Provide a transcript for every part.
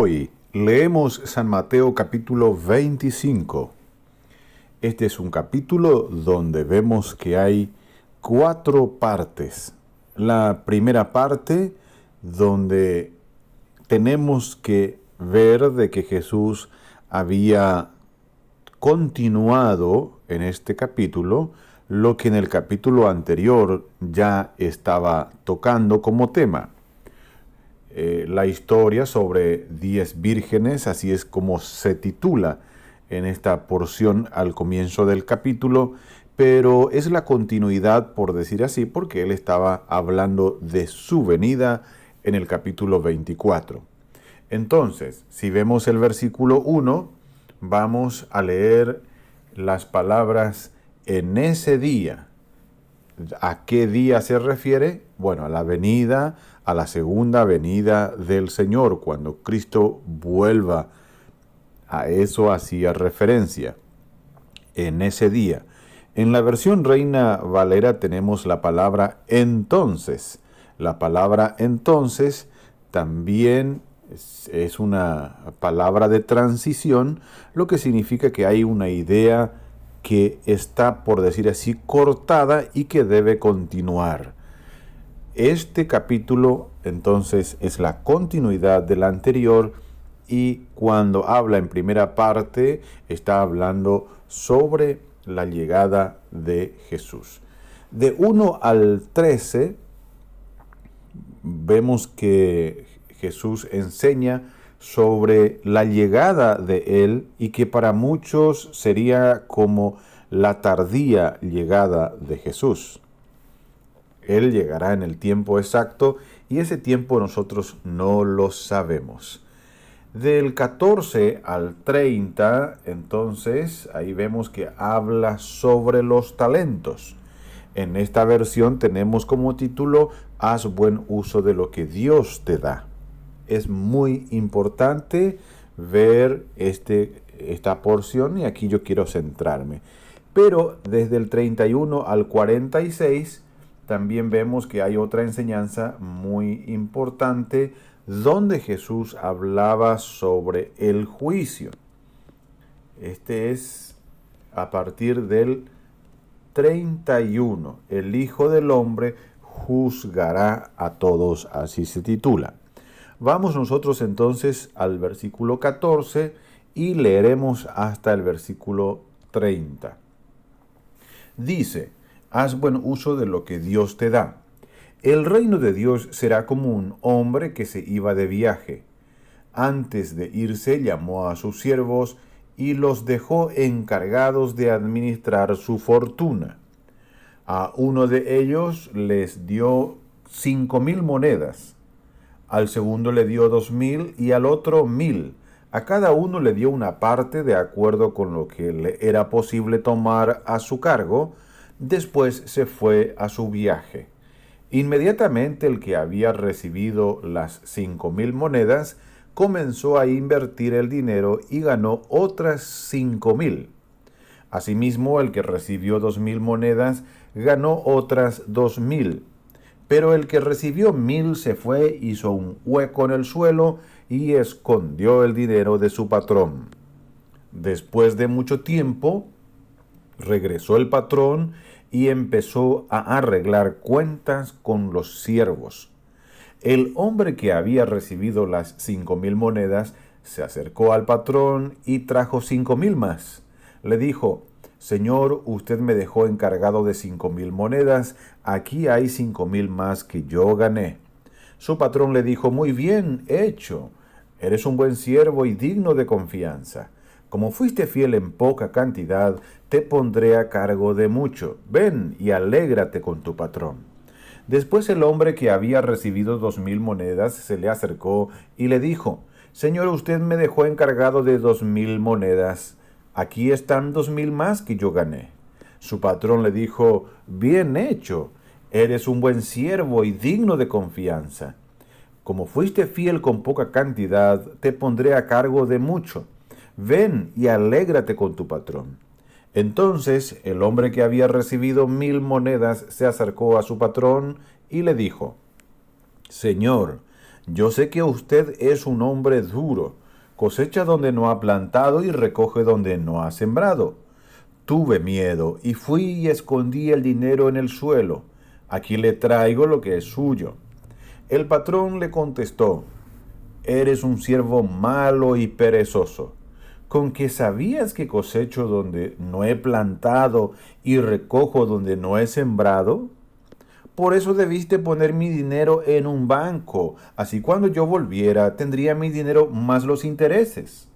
Hoy leemos San Mateo capítulo 25. Este es un capítulo donde vemos que hay 4 partes. La primera parte donde tenemos que ver de que Jesús había continuado en este capítulo lo que en el capítulo anterior ya estaba tocando como tema. La historia sobre 10 vírgenes, así es como se titula en esta porción al comienzo del capítulo, pero es la continuidad, por decir así, porque él estaba hablando de su venida en el capítulo 24. Entonces, si vemos el versículo 1, vamos a leer las palabras en ese día. ¿A qué día se refiere? Bueno, a la venida, a la segunda venida del Señor, cuando Cristo vuelva. A eso hacía referencia, en ese día. En la versión Reina Valera tenemos la palabra entonces. La palabra entonces también es una palabra de transición, lo que significa que hay una idea que está, por decir así, cortada y que debe continuar. Este capítulo, entonces, es la continuidad del anterior y cuando habla en primera parte, está hablando sobre la llegada de Jesús. De 1 al 13, vemos que Jesús enseña sobre la llegada de Él y que para muchos sería como la tardía llegada de Jesús. Él llegará en el tiempo exacto y ese tiempo nosotros no lo sabemos. Del 14 al 30, entonces, ahí vemos que habla sobre los talentos. En esta versión tenemos como título, haz buen uso de lo que Dios te da. Es muy importante ver esta porción y aquí yo quiero centrarme. Pero desde el 31 al 46 también vemos que hay otra enseñanza muy importante donde Jesús hablaba sobre el juicio. Este es a partir del 31. El Hijo del Hombre juzgará a todos, así se titula. Vamos nosotros entonces al versículo 14 y leeremos hasta el versículo 30. Dice, haz buen uso de lo que Dios te da. El reino de Dios será como un hombre que se iba de viaje. Antes de irse llamó a sus siervos y los dejó encargados de administrar su fortuna. A uno de ellos les dio 5,000 monedas, al segundo le dio 2,000 y al otro 1,000. A cada uno le dio una parte de acuerdo con lo que le era posible tomar a su cargo. Después se fue a su viaje. Inmediatamente el que había recibido las 5,000 monedas comenzó a invertir el dinero y ganó otras 5,000. Asimismo, el que recibió 2,000 monedas ganó otras 2,000. Pero el que recibió 1,000 se fue, hizo un hueco en el suelo y escondió el dinero de su patrón. Después de mucho tiempo, regresó el patrón y empezó a arreglar cuentas con los siervos. El hombre que había recibido las 5,000 monedas se acercó al patrón y trajo 5,000 más. Le dijo, Señor, usted me dejó encargado de 5,000 monedas, aquí hay 5,000 más que yo gané. Su patrón le dijo, muy bien hecho, eres un buen siervo y digno de confianza. Como fuiste fiel en poca cantidad, te pondré a cargo de mucho. Ven y alégrate con tu patrón. Después el hombre que había recibido 2,000 monedas se le acercó y le dijo, Señor, usted me dejó encargado de 2,000 monedas. Aquí están 2,000 más que yo gané. Su patrón le dijo, bien hecho, eres un buen siervo y digno de confianza. Como fuiste fiel con poca cantidad, te pondré a cargo de mucho. Ven y alégrate con tu patrón. Entonces el hombre que había recibido 1,000 monedas se acercó a su patrón y le dijo, Señor, Yo sé que usted es un hombre duro, cosecha donde no ha plantado y recoge donde no ha sembrado. Tuve miedo y fui y escondí el dinero en el suelo. Aquí le traigo lo que es suyo. El patrón le contestó: Eres un siervo malo y perezoso. ¿Con que sabías que cosecho donde no he plantado y recojo donde no he sembrado? Por eso debiste poner mi dinero en un banco, así cuando yo volviera tendría mi dinero más los intereses.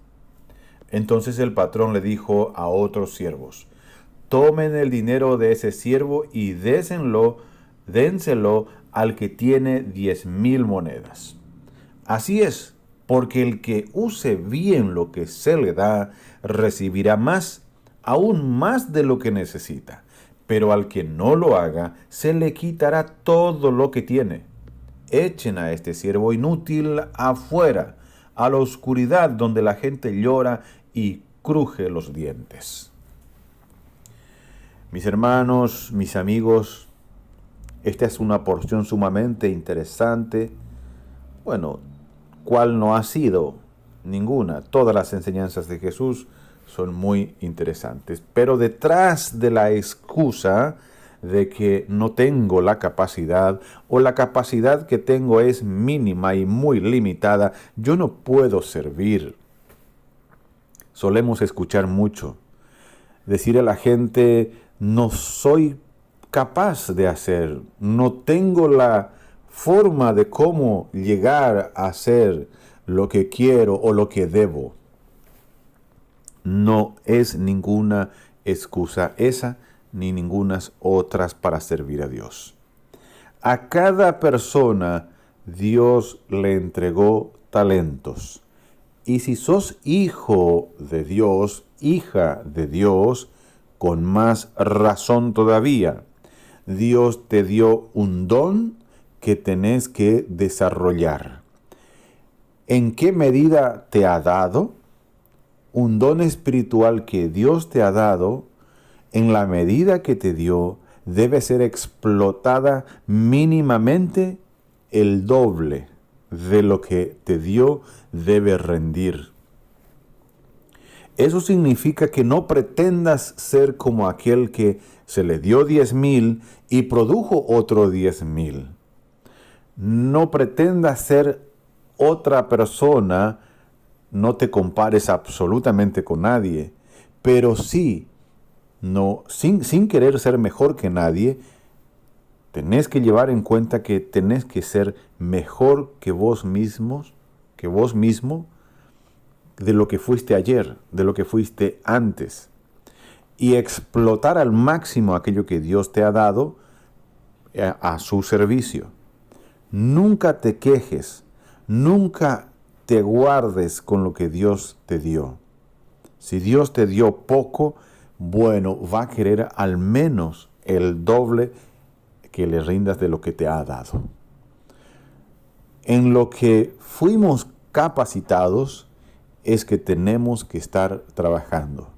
Entonces el patrón le dijo a otros siervos: Tomen el dinero de ese siervo y dénselo al que tiene 10,000 monedas. Así es, porque el que use bien lo que se le da, recibirá más, aún más de lo que necesita. Pero al que no lo haga, se le quitará todo lo que tiene. Echen a este siervo inútil afuera, a la oscuridad donde la gente llora y cruje los dientes. Mis hermanos, mis amigos, esta es una porción sumamente interesante. Bueno, ¿cuál no ha sido? Ninguna. Todas las enseñanzas de Jesús son muy interesantes. Pero detrás de la excusa de que no tengo la capacidad o la capacidad que tengo es mínima y muy limitada, yo no puedo servir. Solemos escuchar mucho. Decir a la gente: no soy capaz de hacer, no tengo la forma de cómo llegar a hacer lo que quiero o lo que debo. No es ninguna excusa esa ni ningunas otras para servir a Dios. A cada persona Dios le entregó talentos. Y si sos hijo de Dios, hija de Dios, con más razón todavía. Dios te dio un don que tenés que desarrollar. ¿En qué medida te ha dado? Un don espiritual que Dios te ha dado, en la medida que te dio, debe ser explotada mínimamente el doble de lo que te dio, debe rendir. Eso significa que no pretendas ser como aquel que se le dio 10,000 y produjo otro 10,000. No pretendas ser otra persona, no te compares absolutamente con nadie, pero sí, sin querer ser mejor que nadie, tenés que llevar en cuenta que tenés que ser mejor que vos mismo, de lo que fuiste ayer, de lo que fuiste antes, y explotar al máximo aquello que Dios te ha dado a su servicio. Nunca te quejes, nunca te guardes con lo que Dios te dio. Si Dios te dio poco, bueno, va a querer al menos el doble que le rindas de lo que te ha dado. En lo que fuimos capacitados es que tenemos que estar trabajando.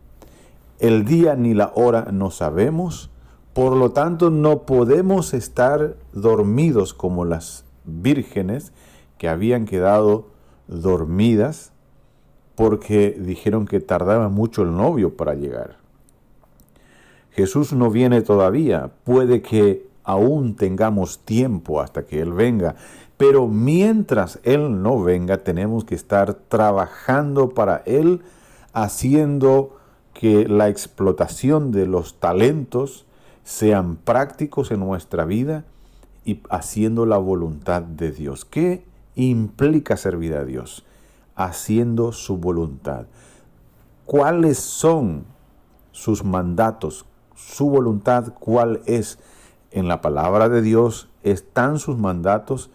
El día ni la hora no sabemos, por lo tanto no podemos estar dormidos como las vírgenes que habían quedado dormidas porque dijeron que tardaba mucho el novio para llegar. Jesús no viene todavía, puede que aún tengamos tiempo hasta que Él venga, pero mientras Él no venga tenemos que estar trabajando para Él, haciendo que la explotación de los talentos sean prácticos en nuestra vida y haciendo la voluntad de Dios. ¿Qué implica servir a Dios? Haciendo su voluntad. ¿Cuáles son sus mandatos? Su voluntad, ¿cuál es? En la palabra de Dios están sus mandatos,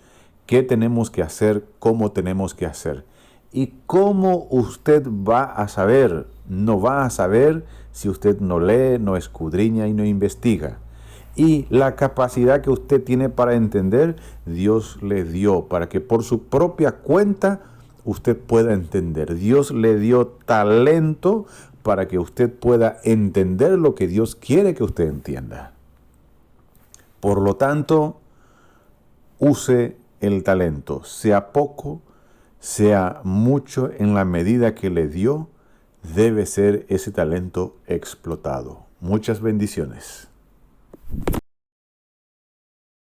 qué tenemos que hacer, cómo tenemos que hacer. ¿Y cómo usted va a saber? No va a saber si usted no lee, no escudriña y no investiga. Y la capacidad que usted tiene para entender, Dios le dio para que por su propia cuenta usted pueda entender. Dios le dio talento para que usted pueda entender lo que Dios quiere que usted entienda. Por lo tanto, use el talento, sea poco, sea mucho, en la medida que le dio, debe ser ese talento explotado. Muchas bendiciones.